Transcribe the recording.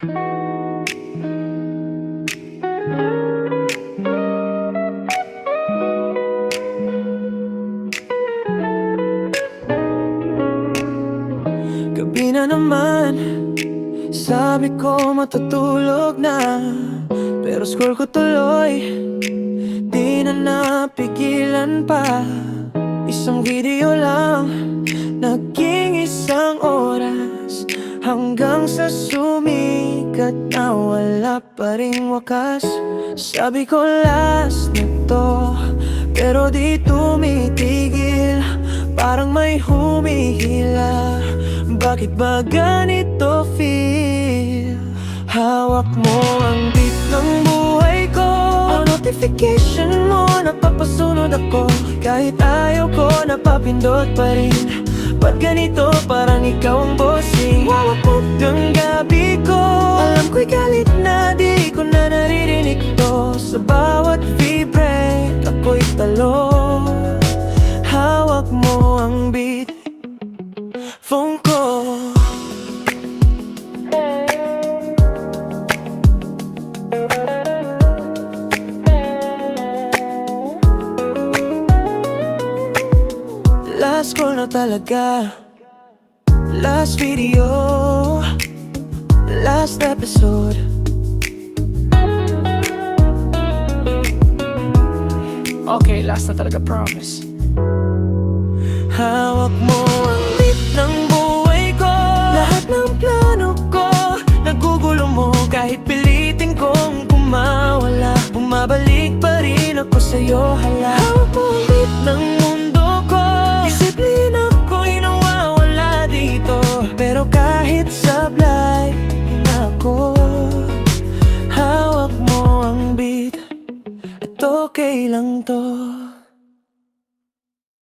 Gabi na naman, sabi ko matutulog na, pero scroll ko tuloy, di na napigilan pa. Isang video lang, naging isang oras, hanggang sa sumikat na wala pa ring wakas. Sabi ko last na to, pero di tumitigil, parang may humihila. Bakit ba ganito feel? Hawak mo ang beat ng buhay ko, ang notification mo, napapasunod ako. Kahit ayaw ko, napapindot pa rin. Ba't ganito? Parang ikaw ang bossing. Wawapot ang gabi ko, alam ko'y galit na, di ko na naririnig to. Sa bawat vibrate, ako'y talo. Hawak mo ang beat, phone ko. Last call na talaga, last video, last episode. Okay, last na talaga, promise. Hawak mo ang beat ng buhay ko, lahat ng plano ko nagugulo mo. Kahit pilitin kong kumawala, bumabalik pa rin ako sa'yo, hala. Hawak mo ang beat ng mundo ko, disiplina ko'y nawawala dito. Pero kahit sablay na ako, hawak mo ang beat, at okay lang to.